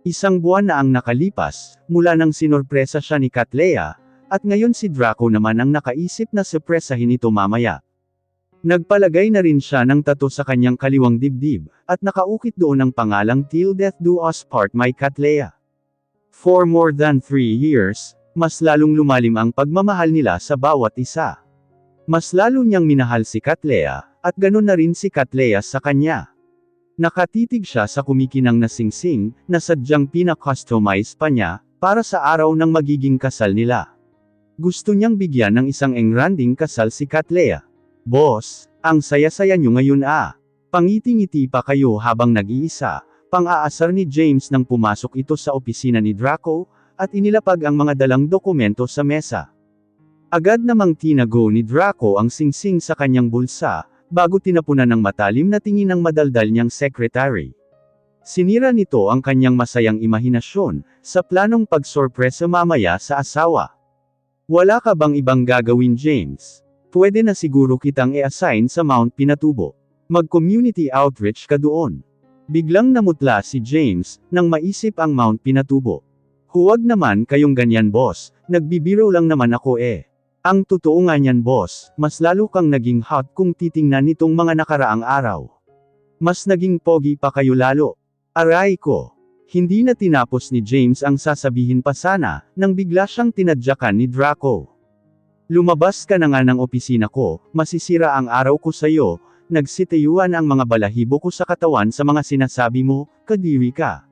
Isang buwan na ang nakalipas, mula nang sinorpresa siya ni Cattleya, at ngayon si Draco naman ang nakaisip na surpresahin ito mamaya. Nagpalagay na rin siya ng tattoo sa kanyang kaliwang dibdib, at nakaukit doon ang pangalang Till Death Do Us Part My Cattleya. For more than 3 years, mas lalong lumalim ang pagmamahal nila sa bawat isa. Mas lalo niyang minahal si Cattleya, at ganun na rin si Cattleya sa kanya. Nakatitig siya sa kumikinang na singsing, na sadyang pina-customize pa niya, para sa araw ng magiging kasal nila. Gusto niyang bigyan ng isang engranding kasal si Cattleya. Boss, ang saya-saya niyo ngayon ah. Pangiti-ngiti pa kayo habang nag-iisa, pang-aasar ni James nang pumasok ito sa opisina ni Draco, at inilapag ang mga dalang dokumento sa mesa. Agad namang tinago ni Draco ang singsing sa kanyang bulsa, bago tinapunan ng matalim na tingin ng madaldal niyang secretary. Sinira nito ang kanyang masayang imahinasyon, sa planong pagsorpresa mamaya sa asawa. Wala ka bang ibang gagawin, James? Pwede na siguro kitang i-assign sa Mount Pinatubo. Mag-community outreach ka doon. Biglang namutla si James, nang maisip ang Mount Pinatubo. Huwag naman kayong ganyan boss, nagbibiro lang naman ako eh. Ang totoo nga niyan boss, mas lalo kang naging hot kung titingnan nitong mga nakaraang araw. Mas naging pogi pa kayo lalo. Aray ko. Hindi na tinapos ni James ang sasabihin pa sana, nang bigla siyang tinadyakan ni Draco. Lumabas ka na nga ng opisina ko, masisira ang araw ko sa'yo, nagsitayuan ang mga balahibo ko sa katawan sa mga sinasabi mo, kadiri ka.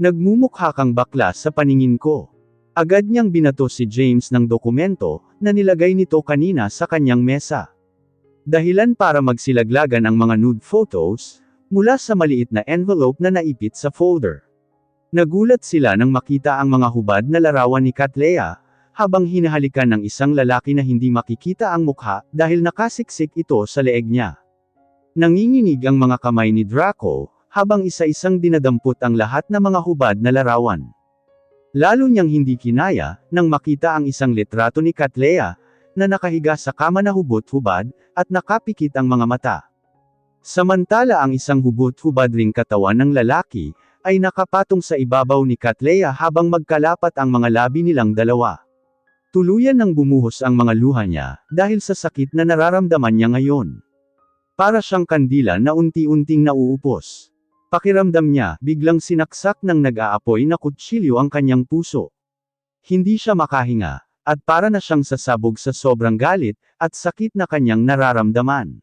Nagmumukha kang bakla sa paningin ko. Agad niyang binato si James ng dokumento, na nilagay nito kanina sa kanyang mesa. Dahilan para magsilaglagan ang mga nude photos, mula sa maliit na envelope na naipit sa folder. Nagulat sila nang makita ang mga hubad na larawan ni Cattleya, habang hinahalikan ng isang lalaki na hindi makikita ang mukha, dahil nakasiksik ito sa leeg niya. Nanginginig ang mga kamay ni Draco, habang isa-isang dinadampot ang lahat ng mga hubad na larawan. Lalo niyang hindi kinaya, nang makita ang isang litrato ni Cattleya, na nakahiga sa kama na hubot-hubad, at nakapikit ang mga mata. Samantala ang isang hubot-hubad ring katawan ng lalaki, ay nakapatong sa ibabaw ni Cattleya habang magkalapat ang mga labi nilang dalawa. Tuluyan nang bumuhos ang mga luha niya, dahil sa sakit na nararamdaman niya ngayon. Para siyang kandila na unti-unting nauupos. Pakiramdam niya, biglang sinaksak ng nag-aapoy na kutsilyo ang kanyang puso. Hindi siya makahinga, at para na siyang sasabog sa sobrang galit, at sakit na kanyang nararamdaman.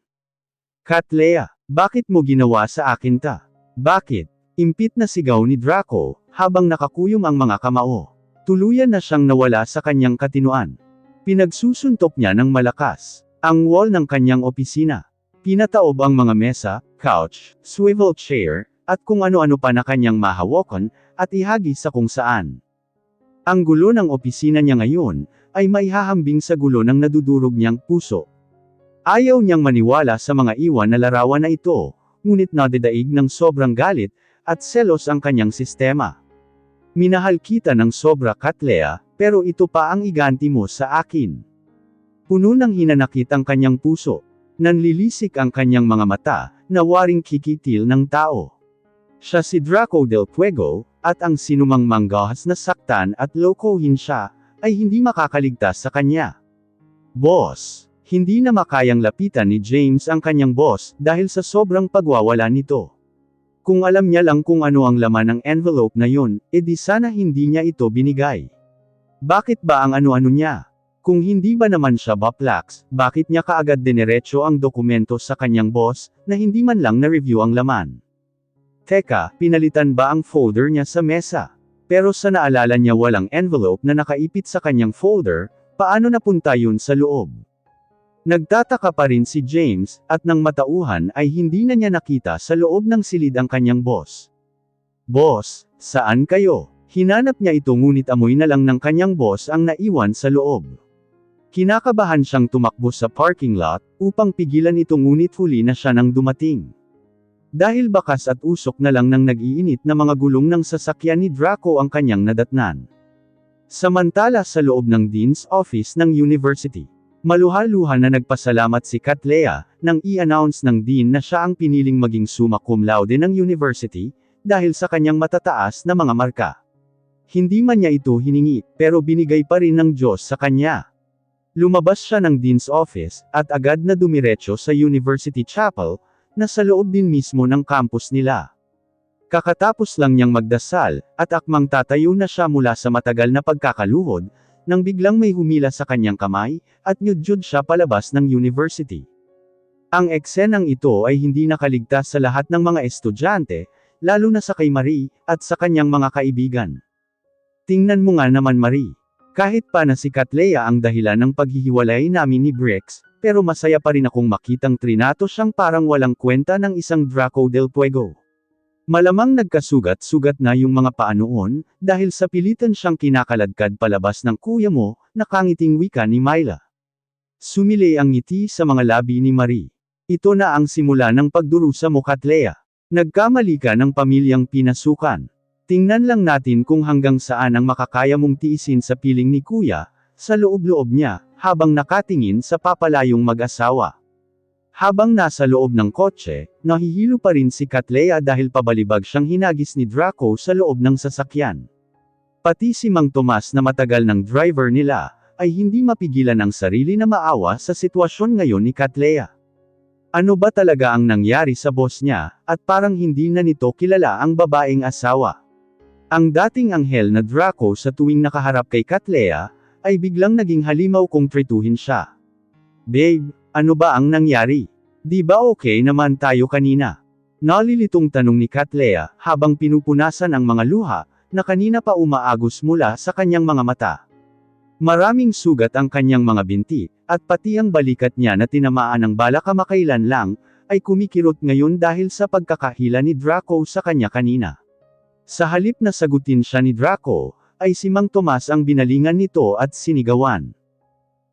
Cattleya, bakit mo ginawa sa akin ta? Bakit? Impit na sigaw ni Draco, habang nakakuyom ang mga kamao. Tuluyan na siyang nawala sa kanyang katinuan. Pinagsusuntok niya ng malakas ang wall ng kanyang opisina. Pinataob ang mga mesa, couch, swivel chair, at kung ano-ano pa na kanyang mahawakan, at ihagi sa kung saan. Ang gulo ng opisina niya ngayon, ay maihahambing sa gulo ng nadudurog niyang puso. Ayaw niyang maniwala sa mga iwan na larawan na ito, ngunit nadidaig ng sobrang galit, at selos ang kanyang sistema. Minahal kita ng sobra Cattleya, pero ito pa ang iganti mo sa akin. Puno ng hinanakit ang kanyang puso. Nanlilisik ang kanyang mga mata, na waring kikitil ng tao. Siya si Draco del Fuego, at ang sinumang manggahas na saktan at lokohin siya, ay hindi makakaligtas sa kanya. Boss, hindi na makayang lapitan ni James ang kanyang boss, dahil sa sobrang pagwawala nito. Kung alam niya lang kung ano ang laman ng envelope na yun, edi sana hindi niya ito binigay. Bakit ba ang ano-ano niya? Kung hindi ba naman siya baplax, bakit niya kaagad dinerecho ang dokumento sa kanyang boss, na hindi man lang na-review ang laman? Teka, pinalitan ba ang folder niya sa mesa? Pero sa naalala niya walang envelope na nakaipit sa kanyang folder, paano napunta yun sa loob? Nagtataka pa rin si James, at nang matauhan ay hindi na niya nakita sa loob ng silid ang kanyang boss. Boss, saan kayo? Hinanap niya ito ngunit amoy na lang ng kanyang boss ang naiwan sa loob. Kinakabahan siyang tumakbo sa parking lot, upang pigilan ito ngunit huli na siya nang dumating. Dahil bakas at usok na lang ng nag-iinit na mga gulong ng sasakyan ni Draco ang kanyang nadatnan. Samantala sa loob ng Dean's Office ng University. Maluha-luha na nagpasalamat si Cattleya, nang i-announce ng Dean na siya ang piniling maging summa cum laude ng University, dahil sa kanyang matataas na mga marka. Hindi man niya ito hiningi, pero binigay pa rin ng Diyos sa kanya. Lumabas siya ng Dean's Office, at agad na dumiretso sa University Chapel, na sa loob din mismo ng campus nila. Kakatapos lang niyang magdasal, at akmang tatayo na siya mula sa matagal na pagkakaluhod, nang biglang may humila sa kanyang kamay, at nyudyod siya palabas ng university. Ang eksenang ito ay hindi nakaligtas sa lahat ng mga estudyante, lalo na sa kay Marie, at sa kanyang mga kaibigan. Tingnan mo nga naman Marie. Kahit pa na si Cattleya ang dahilan ng paghihiwalay namin ni Brix, pero masaya pa rin akong makitang trinato siyang parang walang kwenta ng isang Draco del Fuego. Malamang nagkasugat-sugat na yung mga paa noon, dahil sa pilitan siyang kinakaladkad palabas ng kuya mo, nakangiting wika ni Myla. Sumilay ang ngiti sa mga labi ni Marie. Ito na ang simula ng pagdurusa mo Cattleya. Nagkamali ka ng pamilyang pinasukan. Tingnan lang natin kung hanggang saan ang makakaya mong tiisin sa piling ni kuya, sa loob-loob niya, habang nakatingin sa papalayong mag-asawa. Habang nasa loob ng kotse, nahihilo pa rin si Cattleya dahil pabalibag siyang hinagis ni Draco sa loob ng sasakyan. Pati si Mang Tomas na matagal ng driver nila, ay hindi mapigilan ang sarili na maawa sa sitwasyon ngayon ni Cattleya. Ano ba talaga ang nangyari sa boss niya, at parang hindi na nito kilala ang babaeng asawa. Ang dating anghel na Draco sa tuwing nakaharap kay Cattleya, ay biglang naging halimaw kung trituhin siya. Babe, ano ba ang nangyari? Di ba okay naman tayo kanina? Nalilitong tanong ni Cattleya, habang pinupunasan ang mga luha, na kanina pa umaagos mula sa kanyang mga mata. Maraming sugat ang kanyang mga binti, at pati ang balikat niya na tinamaan ng bala kamakailan lang, ay kumikirot ngayon dahil sa pagkakahila ni Draco sa kanya kanina. Sa halip na sagutin siya ni Draco, ay si Mang Tomas ang binalingan nito at sinigawan.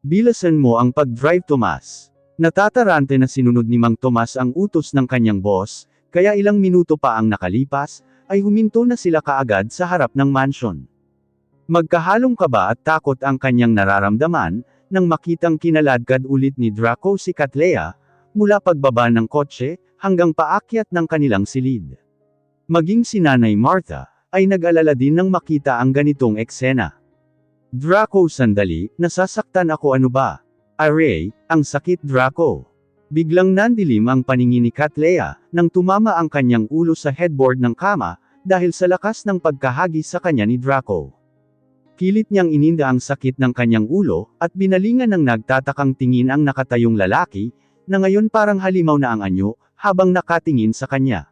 Bilasan mo ang pag-drive Tomas. Natatarante na sinunod ni Mang Tomas ang utos ng kanyang boss, kaya ilang minuto pa ang nakalipas, ay huminto na sila kaagad sa harap ng mansion. Magkahalong kaba at takot ang kanyang nararamdaman, nang makitang kinaladkad ulit ni Draco si Cattleya, mula pagbaba ng kotse, hanggang paakyat ng kanilang silid. Maging si Nanay Martha, ay nag-alala din nang makita ang ganitong eksena. Draco sandali, nasasaktan ako ano ba? Aray, ang sakit Draco. Biglang nandilim ang paningin ni Cattleya, nang tumama ang kanyang ulo sa headboard ng kama, dahil sa lakas ng pagkahagis sa kanya ni Draco. Pilit niyang ininda ang sakit ng kanyang ulo, at binalingan ng nagtatakang tingin ang nakatayong lalaki, na ngayon parang halimaw na ang anyo, habang nakatingin sa kanya.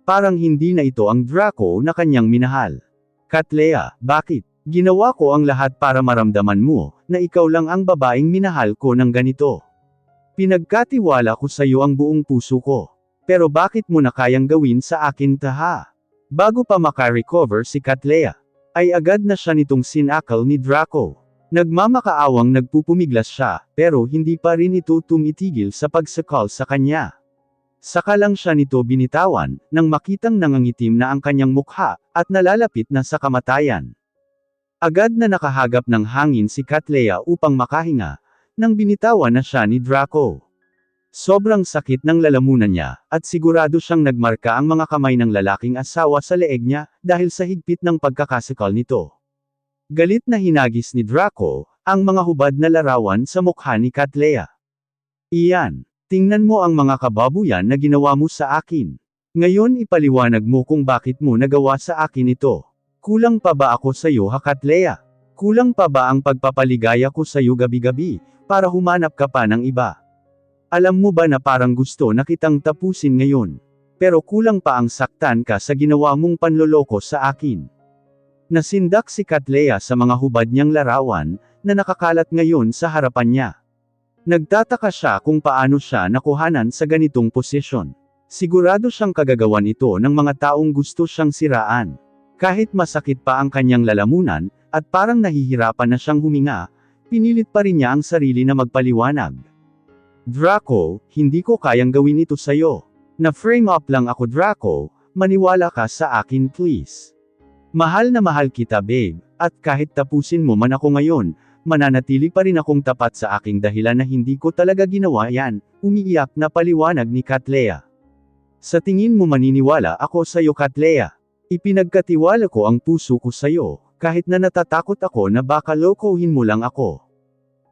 Parang hindi na ito ang Draco na kanyang minahal. Cattleya, bakit? Ginawa ko ang lahat para maramdaman mo, na ikaw lang ang babaeng minahal ko ng ganito. Pinagkatiwala ko sa iyo ang buong puso ko. Pero bakit mo na kayang gawin sa akin taha? Bago pa makarecover si Cattleya, ay agad na siya nitong sinakal ni Draco. Nagmamakaawang nagpupumiglas siya, pero hindi pa rin ito tumitigil sa pagsakal sa kanya. Saka lang siya nito binitawan, nang makitang nangangitim na ang kanyang mukha, at nalalapit na sa kamatayan. Agad na nakahagap ng hangin si Cattleya upang makahinga, nang binitawan na siya ni Draco. Sobrang sakit ng lalamunan niya, at sigurado siyang nagmarka ang mga kamay ng lalaking asawa sa leeg niya, dahil sa higpit ng pagkakasakal nito. Galit na hinagis ni Draco, ang mga hubad na larawan sa mukha ni Cattleya. Iyan. Tingnan mo ang mga kababuyan na ginawa mo sa akin. Ngayon ipaliwanag mo kung bakit mo nagawa sa akin ito. Kulang pa ba ako sa iyo ha Cattleya? Kulang pa ba ang pagpapaligaya ko sa iyo gabi-gabi, para humanap ka pa ng iba? Alam mo ba na parang gusto na kitang tapusin ngayon? Pero kulang pa ang saktan ka sa ginawa mong panloloko sa akin. Nasindak si Cattleya sa mga hubad niyang larawan, na nakakalat ngayon sa harapan niya. Nagtataka siya kung paano siya nakuhanan sa ganitong posisyon. Sigurado siyang kagagawan ito ng mga taong gusto siyang siraan. Kahit masakit pa ang kanyang lalamunan, at parang nahihirapan na siyang huminga, pinilit pa rin niya ang sarili na magpaliwanag. Draco, hindi ko kayang gawin ito sa'yo. Na-frame up lang ako Draco, maniwala ka sa akin please. Mahal na mahal kita babe, at kahit tapusin mo man ako ngayon, mananatili pa rin akong tapat sa aking dahilan na hindi ko talaga ginawa yan, umiiyak na paliwanag ni Cattleya. Sa tingin mo maniniwala ako sa'yo Katlea? Ipinagkatiwala ko ang puso ko sa'yo, kahit na natatakot ako na baka lokohin mo lang ako.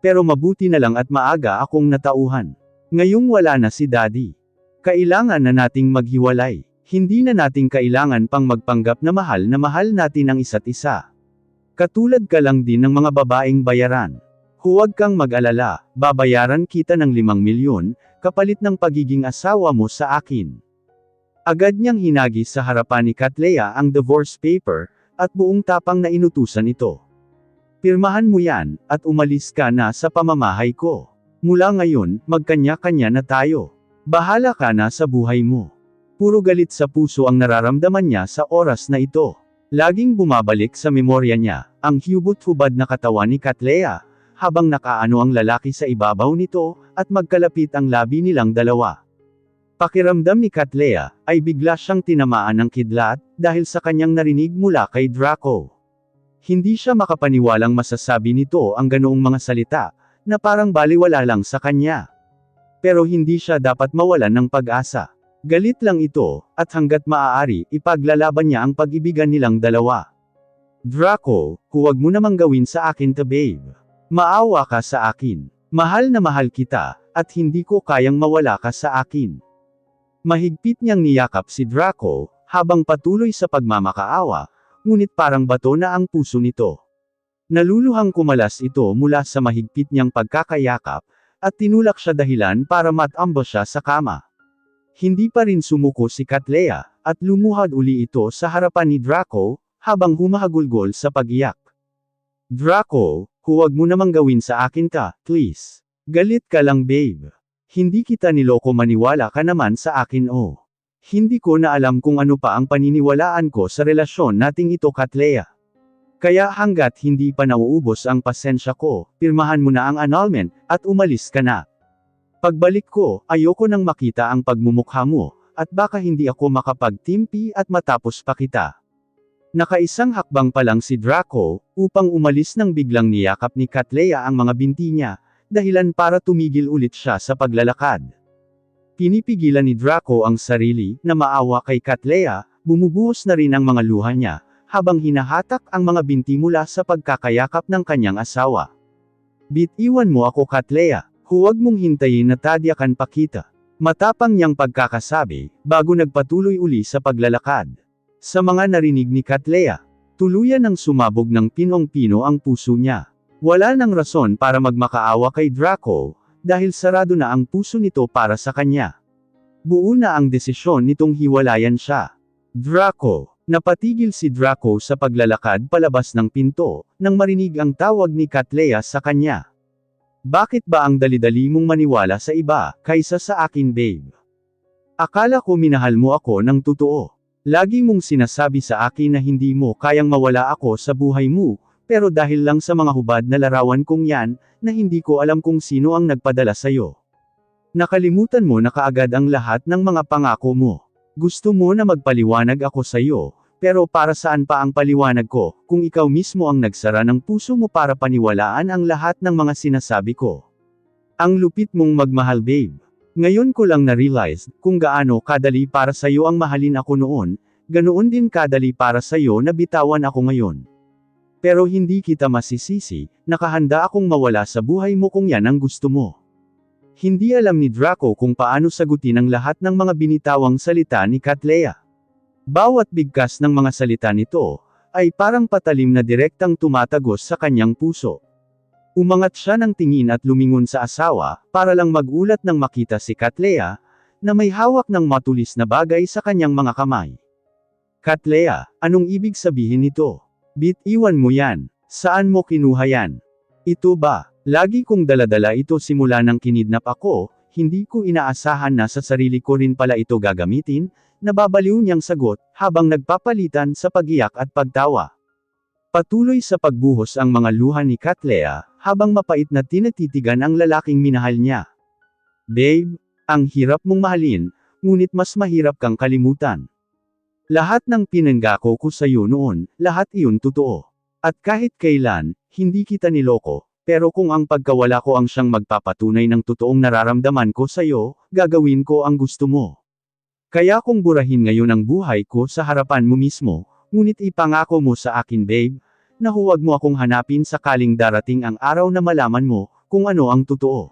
Pero mabuti na lang at maaga akong natauhan. Ngayong wala na si Daddy. Kailangan na nating maghiwalay. Hindi na nating kailangan pang magpanggap na mahal natin ang isa't isa. Katulad ka lang din ng mga babaeng bayaran. Huwag kang mag-alala, babayaran kita ng 5 milyon, kapalit ng pagiging asawa mo sa akin. Agad niyang hinagis sa harapan ni Katlea ang divorce paper, at buong tapang na inutusan ito. Pirmahan mo yan, at umalis ka na sa pamamahay ko. Mula ngayon, magkanya-kanya na tayo. Bahala ka na sa buhay mo. Puro galit sa puso ang nararamdaman niya sa oras na ito. Laging bumabalik sa memorya niya, ang hubot-hubad na katawan ni Katlea, habang nakaano ang lalaki sa ibabaw nito, at magkalapit ang labi nilang dalawa. Pakiramdam ni Katlea, ay bigla siyang tinamaan ng kidlat, dahil sa kanyang narinig mula kay Draco. Hindi siya makapaniwalang masasabi nito ang ganoong mga salita, na parang baliwala lang sa kanya. Pero hindi siya dapat mawalan ng pag-asa. Galit lang ito, at hanggat maaari, ipaglalaban niya ang pag-ibigan nilang dalawa. Draco, huwag mo namang gawin sa akin to babe. Maawa ka sa akin. Mahal na mahal kita, at hindi ko kayang mawala ka sa akin. Mahigpit niyang niyakap si Draco, habang patuloy sa pagmamakaawa, ngunit parang bato na ang puso nito. Naluluhang kumalas ito mula sa mahigpit niyang pagkakayakap, at tinulak siya dahilan para matamba siya sa kama. Hindi pa rin sumuko si Katlea, at lumuhad uli ito sa harapan ni Draco, habang humahagulgol sa pag-iyak. Draco, huwag mo namang gawin sa akin ka, please. Galit ka lang babe. Hindi kita niloko, maniwala ka naman sa akin oh. Hindi ko na alam kung ano pa ang paniniwalaan ko sa relasyon nating ito Katlea. Kaya hanggat hindi pa nauubos ang pasensya ko, pirmahan mo na ang annulment, at umalis ka na. Pagbalik ko, ayoko nang makita ang pagmumukha mo, at baka hindi ako makapagtimpi at matapos pa kita. Nakaisang hakbang pa lang si Draco, upang umalis nang biglang niyakap ni Katlea ang mga binti niya, dahilan para tumigil ulit siya sa paglalakad. Pinipigilan ni Draco ang sarili, na maawa kay Katlea, bumubuhos na rin ang mga luha niya, habang hinahatak ang mga binti mula sa pagkakayakap ng kanyang asawa. Bitiwan mo ako Katlea, huwag mong hintayin na tadyakan pa kita. Matapang niyang pagkakasabi, bago nagpatuloy uli sa paglalakad. Sa mga narinig ni Katlea, tuluyan ng sumabog ng pinong-pino ang puso niya. Wala nang rason para magmakaawa kay Draco, dahil sarado na ang puso nito para sa kanya. Buo na ang desisyon nitong hiwalayan siya. Draco, napatigil si Draco sa paglalakad palabas ng pinto, nang marinig ang tawag ni Katlea sa kanya. Bakit ba ang dali-dali mong maniwala sa iba, kaysa sa akin babe? Akala ko minahal mo ako ng totoo. Lagi mong sinasabi sa akin na hindi mo kayang mawala ako sa buhay mo, pero dahil lang sa mga hubad na larawan kong yan, na hindi ko alam kung sino ang nagpadala sa'yo. Nakalimutan mo na kaagad ang lahat ng mga pangako mo. Gusto mo na magpaliwanag ako sa'yo, pero para saan pa ang paliwanag ko, kung ikaw mismo ang nagsara ng puso mo para paniwalaan ang lahat ng mga sinasabi ko. Ang lupit mong magmahal babe. Ngayon ko lang na-realize, kung gaano kadali para sa'yo ang mahalin ako noon, ganoon din kadali para sa'yo na bitawan ako ngayon. Pero hindi kita masisisi, nakahanda akong mawala sa buhay mo kung yan ang gusto mo. Hindi alam ni Draco kung paano sagutin ang lahat ng mga binitawang salita ni Katlea. Bawat bigkas ng mga salita nito, ay parang patalim na direktang tumatagos sa kanyang puso. Umangat siya ng tingin at lumingon sa asawa, para lang magulat nang makita si Katlea, na may hawak ng matulis na bagay sa kanyang mga kamay. Katlea, anong ibig sabihin nito? Bitiwan mo yan. Saan mo kinuha yan? Ito ba? Lagi kong daladala ito simula nang kinidnap ako, hindi ko inaasahan na sa sarili ko rin pala ito gagamitin, nababaliw niyang sagot, habang nagpapalitan sa pagiyak at pagtawa. Patuloy sa pagbuhos ang mga luha ni Katlea, habang mapait na tinatitigan ang lalaking minahal niya. Babe, ang hirap mong mahalin, ngunit mas mahirap kang kalimutan. Lahat ng pinanggako ko sa'yo noon, lahat iyon totoo. At kahit kailan, hindi kita niloko, pero kung ang pagkawala ko ang siyang magpapatunay ng totoong nararamdaman ko sa'yo, gagawin ko ang gusto mo. Kaya kung burahin ngayon ang buhay ko sa harapan mo mismo, ngunit ipangako mo sa akin babe, na huwag mo akong hanapin sakaling darating ang araw na malaman mo, kung ano ang totoo.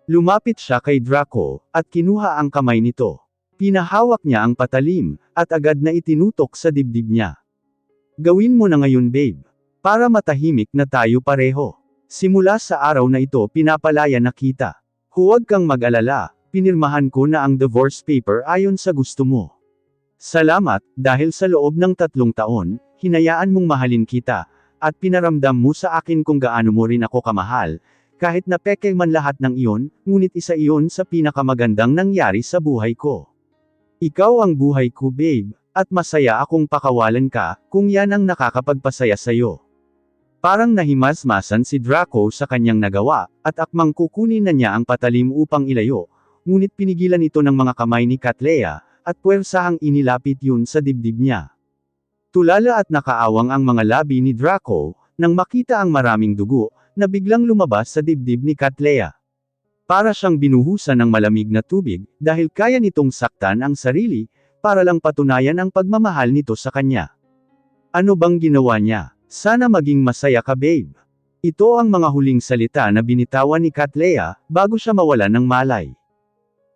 Lumapit siya kay Draco, at kinuha ang kamay nito. Pinahawak niya ang patalim, at agad na itinutok sa dibdib niya. Gawin mo na ngayon babe. Para matahimik na tayo pareho. Simula sa araw na ito pinapalaya na kita. Huwag kang mag-alala, pinirmahan ko na ang divorce paper ayon sa gusto mo. Salamat, dahil sa loob ng 3 taon, hinayaan mong mahalin kita, at pinaramdam mo sa akin kung gaano mo rin ako kamahal, kahit na peke man lahat ng iyon, ngunit isa iyon sa pinakamagandang nangyari sa buhay ko. Ikaw ang buhay ko babe, at masaya akong pakawalan ka, kung yan ang nakakapagpasaya sayo. Parang nahimasmasan si Draco sa kanyang nagawa, at akmang kukunin na niya ang patalim upang ilayo, ngunit pinigilan ito ng mga kamay ni Cattleya, at puwersahang inilapit yun sa dibdib niya. Tulala at nakaawang ang mga labi ni Draco, nang makita ang maraming dugo, na biglang lumabas sa dibdib ni Cattleya. Para siyang binuhusan ng malamig na tubig, dahil kaya nitong saktan ang sarili, para lang patunayan ang pagmamahal nito sa kanya. Ano bang ginawa niya? Sana maging masaya ka babe. Ito ang mga huling salita na binitawan ni Cattleya, bago siya mawalan ng malay.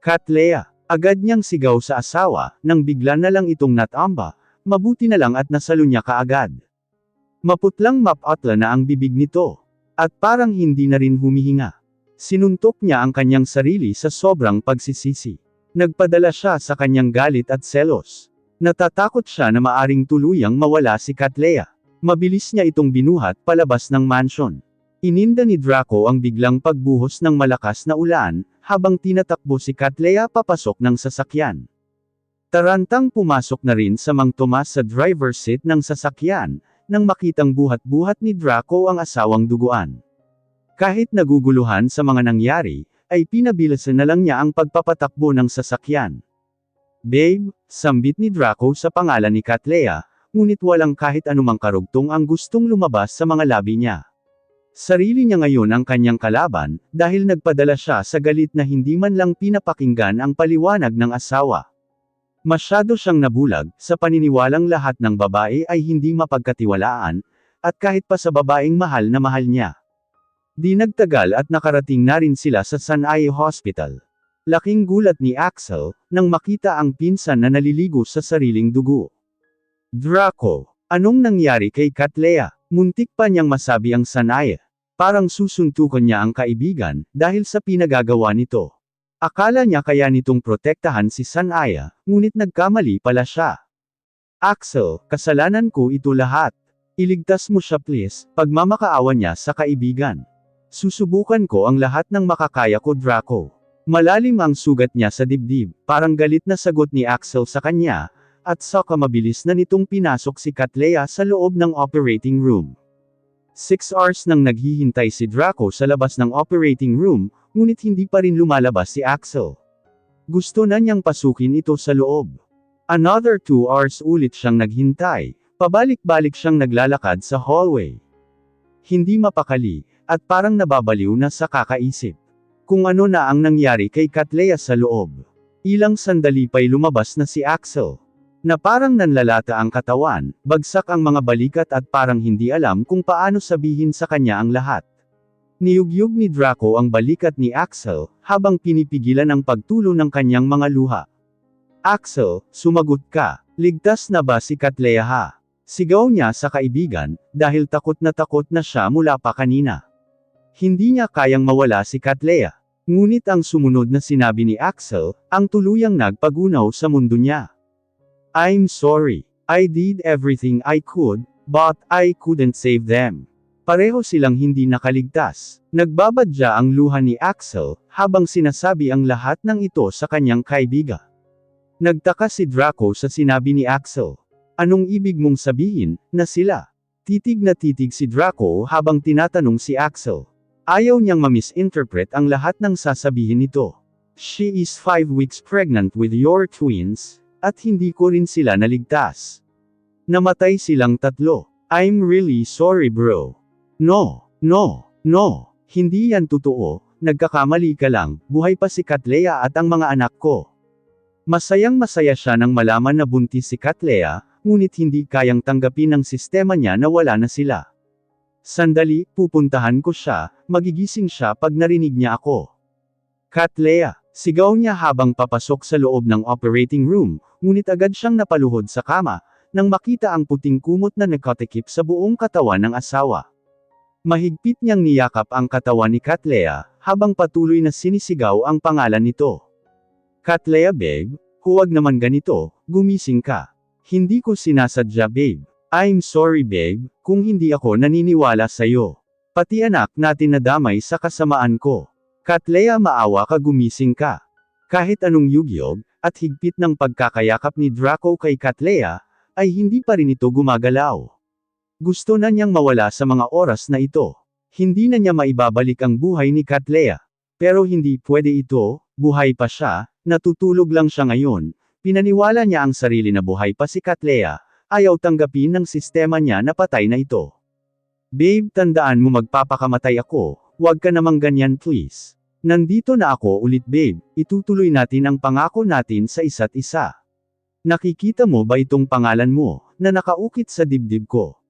Cattleya, agad niyang sigaw sa asawa, nang bigla na lang itong natamba, mabuti na lang at nasalo niya kaagad. Maputlang mapatla na ang bibig nito. At parang hindi na rin humihinga. Sinuntok niya ang kanyang sarili sa sobrang pagsisisi. Nagpadala siya sa kanyang galit at selos. Natatakot siya na maaring tuluyang mawala si Cattleya. Mabilis niya itong binuhat palabas ng mansion. Ininda ni Draco ang biglang pagbuhos ng malakas na ulan, habang tinatakbo si Cattleya papasok ng sasakyan. Tarantang pumasok na rin sa Mang Tomas sa driver's seat ng sasakyan, nang makitang buhat-buhat ni Draco ang asawang duguan. Kahit naguguluhan sa mga nangyari, ay pinabilasan na lang niya ang pagpapatakbo ng sasakyan. Babe, sambit ni Draco sa pangalan ni Cattleya, ngunit walang kahit anumang karugtong ang gustong lumabas sa mga labi niya. Sarili niya ngayon ang kanyang kalaban, dahil nagpadala siya sa galit na hindi man lang pinapakinggan ang paliwanag ng asawa. Masyado siyang nabulag, sa paniniwalang lahat ng babae ay hindi mapagkatiwalaan, at kahit pa sa babaeng mahal na mahal niya. Di nagtagal at nakarating na rin sila sa Sanay Hospital. Laking gulat ni Axel, nang makita ang pinsan na naliligo sa sariling dugo. Draco, anong nangyari kay Cattleya? Muntik pa niyang masabi ang Sanay. Parang susuntukan niya ang kaibigan, dahil sa pinagagawa nito. Akala niya kaya nitong protektahan si Sanaya, ngunit nagkamali pala siya. Axel, kasalanan ko ito lahat. Iligtas mo siya please, pagmamakaawa niya sa kaibigan. Susubukan ko ang lahat ng makakaya ko Draco. Malalim ang sugat niya sa dibdib, parang galit na sagot ni Axel sa kanya, at saka mabilis na nitong pinasok si Cattleya sa loob ng operating room. 6 hours nang naghihintay si Draco sa labas ng operating room, ngunit hindi pa rin lumalabas si Axel. Gusto na niyang pasukin ito sa loob. Another 2 hours ulit siyang naghintay, pabalik-balik siyang naglalakad sa hallway. Hindi mapakali, at parang nababaliw na sa kakaisip. Kung ano na ang nangyari kay Cattleya sa loob. Ilang sandali pa'y lumabas na si Axel. Na parang nanlalata ang katawan, bagsak ang mga balikat at parang hindi alam kung paano sabihin sa kanya ang lahat. Niyugyug ni Draco ang balikat ni Axel, habang pinipigilan ang pagtulo ng kanyang mga luha. Axel, sumagot ka, ligtas na ba si Cattleya ha? Sigaw niya sa kaibigan, dahil takot na siya mula pa kanina. Hindi niya kayang mawala si Cattleya. Ngunit ang sumunod na sinabi ni Axel, ang tuluyang nagpagunaw sa mundo niya. I'm sorry. I did everything I could, but I couldn't save them. Pareho silang hindi nakaligtas. Nagbabadya ang luha ni Axel, habang sinasabi ang lahat ng ito sa kanyang kaibiga. Nagtaka si Draco sa sinabi ni Axel. Anong ibig mong sabihin, na sila? Titig na titig si Draco habang tinatanong si Axel. Ayaw niyang ma-misinterpret ang lahat ng sasabihin nito. She is 5 weeks pregnant with your twins. At hindi ko rin sila naligtas. Namatay silang 3. I'm really sorry bro. No, hindi yan totoo, nagkakamali ka lang, buhay pa si Cattleya at ang mga anak ko. Masayang-masaya siya nang malaman na buntis si Katlea, ngunit hindi kayang tanggapin ng sistema niya na wala na sila. Sandali, pupuntahan ko siya, magigising siya pag narinig niya ako. Katlea, sigaw niya habang papasok sa loob ng operating room, ngunit agad siyang napaluhod sa kama, nang makita ang puting kumot na nakatikip sa buong katawan ng asawa. Mahigpit niyang niyakap ang katawan ni Katlea, habang patuloy na sinisigaw ang pangalan nito. Katlea babe, huwag naman ganito, gumising ka. Hindi ko sinasadya babe. I'm sorry babe, kung hindi ako naniniwala sa'yo. Pati anak natin nadamay sa kasamaan ko. Katlea maawa ka gumising ka. Kahit anong yugyog, at higpit ng pagkakayakap ni Draco kay Katlea, ay hindi pa rin ito gumagalaw. Gusto na niyang mawala sa mga oras na ito. Hindi na niya maibabalik ang buhay ni Katlea. Pero hindi pwede ito, buhay pa siya, natutulog lang siya ngayon. Pinaniwala niya ang sarili na buhay pa si Katlea, ayaw tanggapin ng sistema niya na patay na ito. Babe, tandaan mo magpapakamatay ako, huwag ka namang ganyan please. Nandito na ako ulit babe, itutuloy natin ang pangako natin sa isa't isa. Nakikita mo ba itong pangalan mo, na nakaukit sa dibdib ko?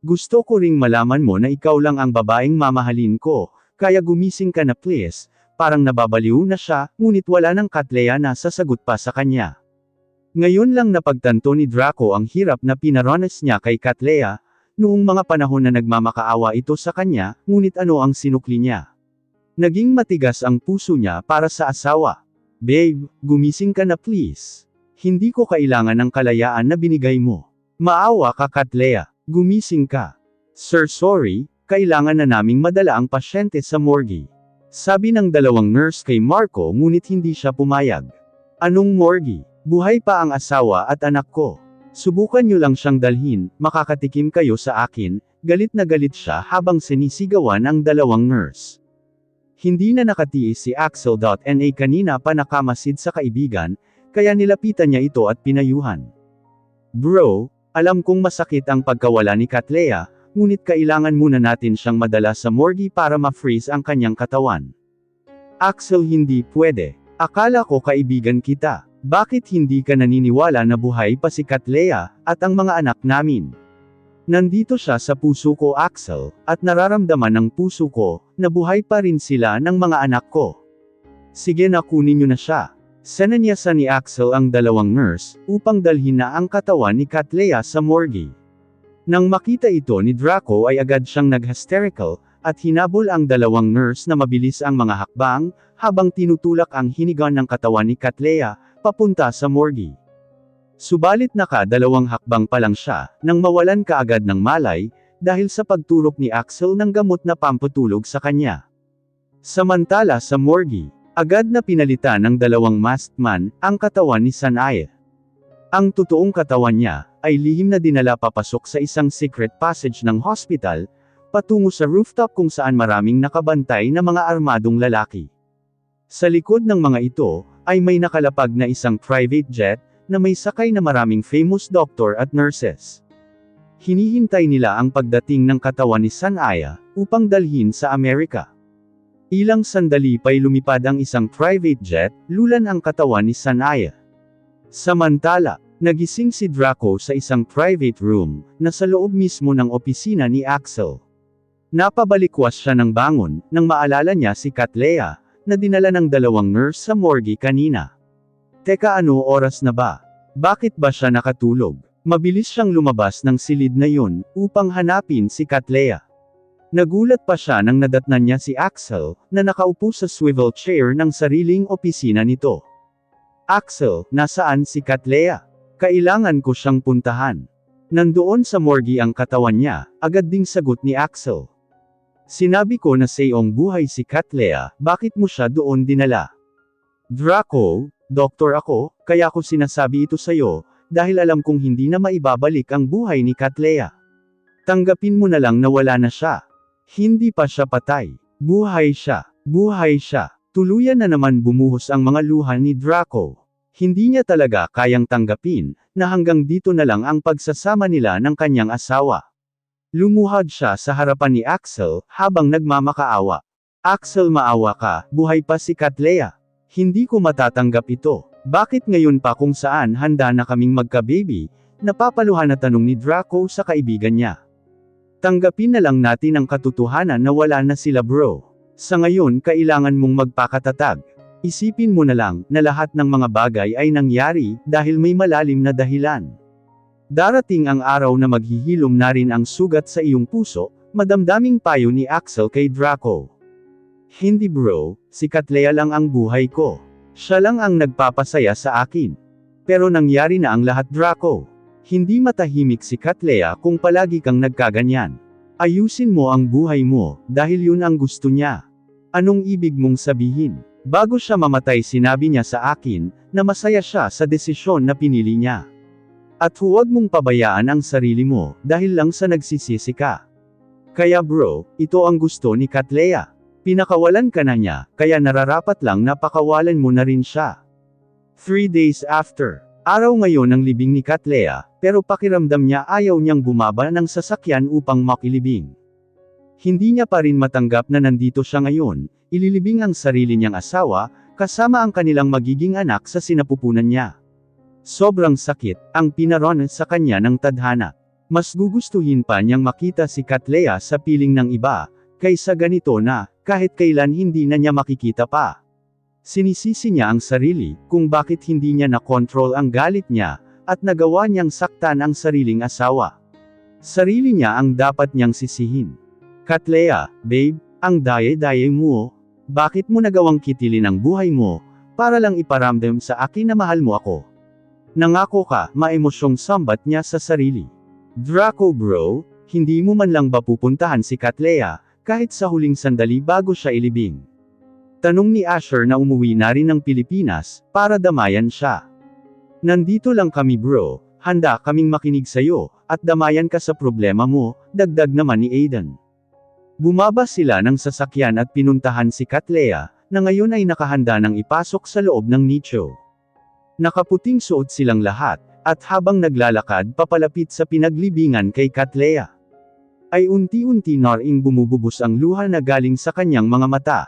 Gusto ko ring malaman mo na ikaw lang ang babaeng mamahalin ko, kaya gumising ka na please. Parang nababaliw na siya, ngunit wala ng Katlea na sasagot pa sa kanya. Ngayon lang napagtanto ni Draco ang hirap na pinaranas niya kay Katlea, noong mga panahon na nagmamakaawa ito sa kanya, ngunit ano ang sinukli niya. Naging matigas ang puso niya para sa asawa. Babe, gumising ka na please. Hindi ko kailangan ng kalayaan na binigay mo. Maawa ka Katlea, gumising ka. Sir sorry, kailangan na naming madala ang pasyente sa morgue. Sabi ng dalawang nurse kay Marco ngunit hindi siya pumayag. Anong morgue? Buhay pa ang asawa at anak ko. Subukan niyo lang siyang dalhin, makakatikim kayo sa akin, galit na galit siya habang sinisigawan ang dalawang nurse. Hindi na nakatiis si Axel.na kanina pa nakamasid sa kaibigan, kaya nilapitan niya ito at pinayuhan. Bro, alam kong masakit ang pagkawala ni Katlea, ngunit kailangan muna natin siyang madala sa morgue para ma-freeze ang kanyang katawan. Axel hindi pwede. Akala ko kaibigan kita. Bakit hindi ka naniniwala na buhay pa si Katlea, at ang mga anak namin? Nandito siya sa puso ko Axel, at nararamdaman ng puso ko, na buhay pa rin sila ng mga anak ko. Sige na kunin niyo na siya. Sinanyasan ni Axel ang dalawang nurse, upang dalhin na ang katawan ni Katlea sa morgue. Nang makita ito ni Draco ay agad siyang nag-hysterical, at hinabol ang dalawang nurse na mabilis ang mga hakbang, habang tinutulak ang hinigan ng katawan ni Katlea, papunta sa morgue. Subalit nakadalawang hakbang pa lang siya, nang mawalan kaagad ng malay, dahil sa pagturok ni Axel ng gamot na pampatulog sa kanya. Samantala sa morgue, agad na pinalitan ng dalawang masked man, ang katawan ni Sanaya. Ang totoong katawan niya, ay lihim na dinala papasok sa isang secret passage ng hospital, patungo sa rooftop kung saan maraming nakabantay na mga armadong lalaki. Sa likod ng mga ito, ay may nakalapag na isang private jet, na may sakay na maraming famous doctor at nurses. Hinihintay nila ang pagdating ng katawan ni Sanaya, upang dalhin sa Amerika. Ilang sandali pa'y lumipad ang isang private jet, lulan ang katawan ni Sanaya. Samantala, nagising si Draco sa isang private room, na sa loob mismo ng opisina ni Axel. Napabalikwas siya ng bangon, nang maalala niya si Katlea, na dinala ng dalawang nurse sa morgue kanina. Teka ano oras na ba? Bakit ba siya nakatulog? Mabilis siyang lumabas ng silid na yun, upang hanapin si Katlea. Nagulat pa siya nang nadatnan niya si Axel, na nakaupo sa swivel chair ng sariling opisina nito. Axel, nasaan si Katlea? Kailangan ko siyang puntahan. Nandoon sa morgue ang katawan niya, agad ding sagot ni Axel. Sinabi ko na sayong buhay si Katlea, bakit mo siya doon dinala? Draco, doktor ako, kaya ko sinasabi ito sa'yo, dahil alam kong hindi na maibabalik ang buhay ni Katlea. Tanggapin mo na lang na wala na siya. Hindi pa siya patay. Buhay siya. Buhay siya. Tuluyan na naman bumuhos ang mga luha ni Draco. Hindi niya talaga kayang tanggapin, na hanggang dito na lang ang pagsasama nila ng kanyang asawa. Lumuhad siya sa harapan ni Axel, habang nagmamakaawa. Axel maawa ka, buhay pa si Katlea. Hindi ko matatanggap ito. Bakit ngayon pa kung saan handa na kaming magka-baby? Napapaluhan na tanong ni Draco sa kaibigan niya. Tanggapin na lang natin ang katotohanan na wala na sila bro. Sa ngayon kailangan mong magpakatatag. Isipin mo na lang na lahat ng mga bagay ay nangyari dahil may malalim na dahilan. Darating ang araw na maghihilom na rin ang sugat sa iyong puso, madamdaming payo ni Axel kay Draco. Hindi bro, si Cattleya lang ang buhay ko. Siya lang ang nagpapasaya sa akin. Pero nangyari na ang lahat Draco. Hindi matahimik si Cattleya kung palagi kang nagkaganyan. Ayusin mo ang buhay mo, dahil yun ang gusto niya. Anong ibig mong sabihin? Bago siya mamatay sinabi niya sa akin, na masaya siya sa desisyon na pinili niya. At huwag mong pabayaan ang sarili mo, dahil lang sa nagsisisi ka. Kaya bro, ito ang gusto ni Cattleya. Pinakawalan ka na niya, kaya nararapat lang na pakawalan mo na rin siya. 3 days after. Araw ngayon ng libing ni Cattleya, pero pakiramdam niya ayaw niyang bumaba ng sasakyan upang makilibing. Hindi niya pa rin matanggap na nandito siya ngayon, ililibing ang sarili niyang asawa, kasama ang kanilang magiging anak sa sinapupunan niya. Sobrang sakit, ang pinaron sa kanya ng tadhana. Mas gugustuhin pa niyang makita si Cattleya sa piling ng iba, kaysa ganito na, kahit kailan hindi na niya makikita pa. Sinisisi niya ang sarili, kung bakit hindi niya na-control ang galit niya, at nagawa niyang saktan ang sariling asawa. Sarili niya ang dapat niyang sisihin. Cattleya, babe, ang daye-daye mo, bakit mo nagawang kitilin ang buhay mo, para lang iparamdam sa akin na mahal mo ako? Nangako ka, maemosyong sambat niya sa sarili. Draco bro, hindi mo man lang ba pupuntahan si Cattleya, kahit sa huling sandali bago siya ilibing? Tanong ni Asher na umuwi na rin ng Pilipinas, para damayan siya. Nandito lang kami bro, handa kaming makinig sa'yo, at damayan ka sa problema mo, dagdag naman ni Aiden. Bumaba sila ng sasakyan at pinuntahan si Cattleya, na ngayon ay nakahanda ng ipasok sa loob ng nicho. Nakaputing suot silang lahat, at habang naglalakad papalapit sa pinaglibingan kay Cattleya, ay unti-unti na ring bumububos ang luha na galing sa kanyang mga mata.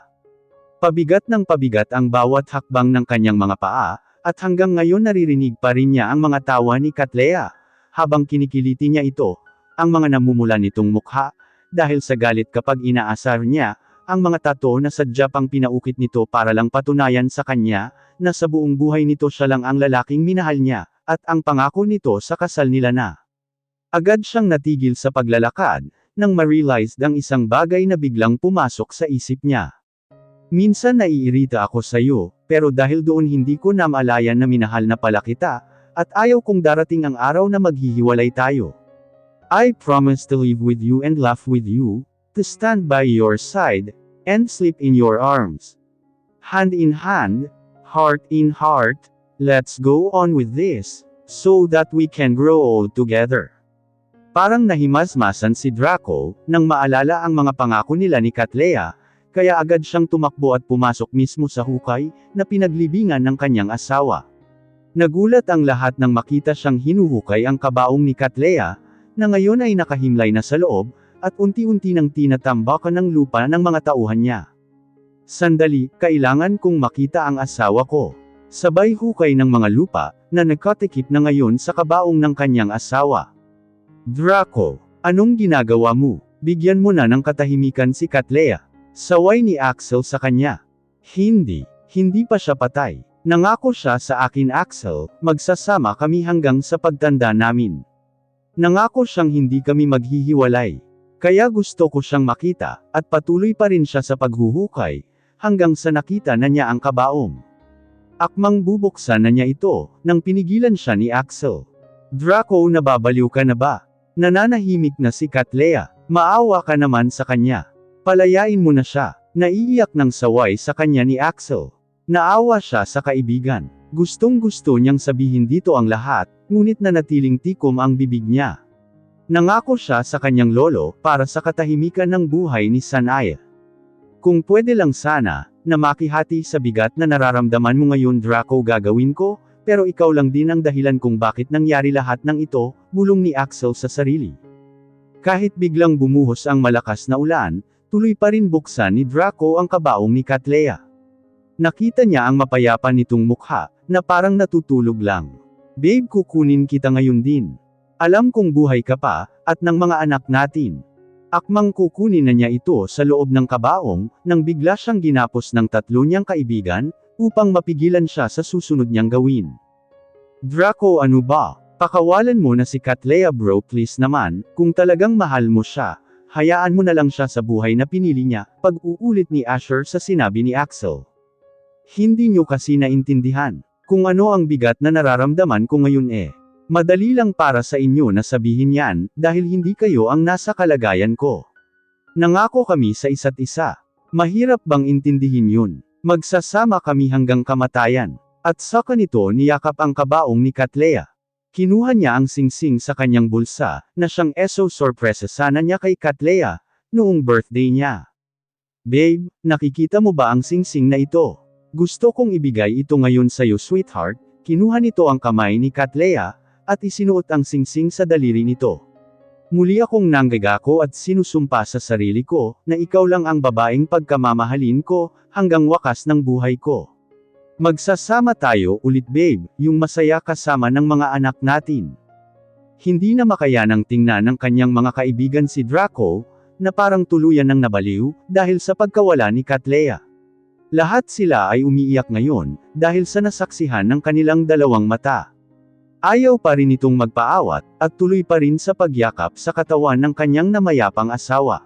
Pabigat ng pabigat ang bawat hakbang ng kanyang mga paa, at hanggang ngayon naririnig pa rin niya ang mga tawa ni Cattleya, habang kinikiliti niya ito, ang mga namumula nitong mukha, dahil sa galit kapag inaasar niya, ang mga tato na sadya pang pinaukit nito para lang patunayan sa kanya, na sa buong buhay nito siya lang ang lalaking minahal niya, at ang pangako nito sa kasal nila na. Agad siyang natigil sa paglalakad, nang ma-realize ang isang bagay na biglang pumasok sa isip niya. Minsan naiirita ako sa iyo, pero dahil doon hindi ko na maalayan na minahal na pala kita, at ayaw kong darating ang araw na maghihiwalay tayo. I promise to live with you and laugh with you, to stand by your side, and sleep in your arms. Hand in hand, heart in heart, let's go on with this, so that we can grow old together. Parang nahimasmasan si Draco, nang maalala ang mga pangako nila ni Cattleya, kaya agad siyang tumakbo at pumasok mismo sa hukay, na pinaglibingan ng kanyang asawa. Nagulat ang lahat nang makita siyang hinuhukay ang kabaong ni Cattleya, na ngayon ay nakahimlay na sa loob, at unti-unti nang tinatambakan ng lupa ng mga tauhan niya. Sandali, kailangan kong makita ang asawa ko. Sabay hukay ng mga lupa, na nagkatikip na ngayon sa kabaong ng kanyang asawa. Draco, anong ginagawa mo? Bigyan mo na ng katahimikan si Cattleya. Saway ni Axel sa kanya. Hindi pa siya patay. Nangako siya sa akin Axel, magsasama kami hanggang sa pagtanda namin. Nangako siyang hindi kami maghihiwalay. Kaya gusto ko siyang makita, at patuloy pa rin siya sa paghuhukay, hanggang sa nakita na niya ang kabaong. Akmang bubuksan na niya ito, nang pinigilan siya ni Axel. Draco, nababaliw ka na ba? Nananahimik na si Cattleya, maawa ka naman sa kanya. Palayain mo na siya. Naiiyak ng saway sa kanya ni Axel. Naawa siya sa kaibigan. Gustong-gusto niyang sabihin dito ang lahat, ngunit nanatiling tikom ang bibig niya. Nangako siya sa kanyang lolo, para sa katahimikan ng buhay ni Sanaya. Kung pwede lang sana, na makihati sa bigat na nararamdaman mo ngayon Draco gagawin ko, pero ikaw lang din ang dahilan kung bakit nangyari lahat ng ito, bulong ni Axel sa sarili. Kahit biglang bumuhos ang malakas na ulan, tuloy pa rin buksan ni Draco ang kabaong ni Cattleya. Nakita niya ang mapayapa nitong mukha, na parang natutulog lang. Babe, kukunin kita ngayon din. Alam kong buhay ka pa, at ng mga anak natin. Akmang kukunin na niya ito sa loob ng kabaong, nang bigla siyang ginapos ng tatlo niyang kaibigan, upang mapigilan siya sa susunod niyang gawin. Draco, ano ba? Pakawalan mo na si Cattleya bro, please naman, kung talagang mahal mo siya, hayaan mo na lang siya sa buhay na pinili niya, pag-uulit ni Asher sa sinabi ni Axel. Hindi niyo kasi naintindihan kung ano ang bigat na nararamdaman ko ngayon eh. Madali lang para sa inyo na sabihin yan, dahil hindi kayo ang nasa kalagayan ko. Nangako kami sa isa't isa. Mahirap bang intindihin yun? Magsasama kami hanggang kamatayan. At sa kanito niyakap ang kabaong ni Cattleya. Kinuha niya ang singsing sa kanyang bulsa, na siyang sorpresa sana niya kay Cattleya, noong birthday niya. Babe, nakikita mo ba ang singsing na ito? Gusto kong ibigay ito ngayon sa'yo, sweetheart. Kinuha nito ang kamay ni Cattleya, at isinuot ang singsing sa daliri nito. Muli akong nanggagako at sinusumpa sa sarili ko, na ikaw lang ang babaeng pagkamamahalin ko, hanggang wakas ng buhay ko. Magsasama tayo ulit babe, yung masaya kasama ng mga anak natin. Hindi na makayanang tingnan ng kanyang mga kaibigan si Draco, na parang tuluyan ng nabaliw, dahil sa pagkawala ni Cattleya. Lahat sila ay umiiyak ngayon, dahil sa nasaksihan ng kanilang dalawang mata. Ayaw pa rin itong magpaawat, at tuloy pa rin sa pagyakap sa katawan ng kanyang namayapang asawa.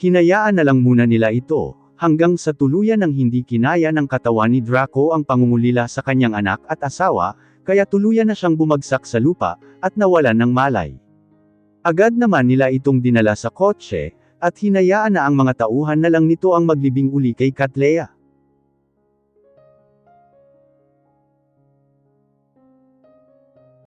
Hinayaan na lang muna nila ito, hanggang sa tuluyan ng hindi kinaya ng katawan ni Draco ang pangungulila sa kanyang anak at asawa, kaya tuluyan na siyang bumagsak sa lupa, at nawalan ng malay. Agad naman nila itong dinala sa kotse, at hinayaan na ang mga tauhan na lang nito ang maglibing uli kay Cattleya.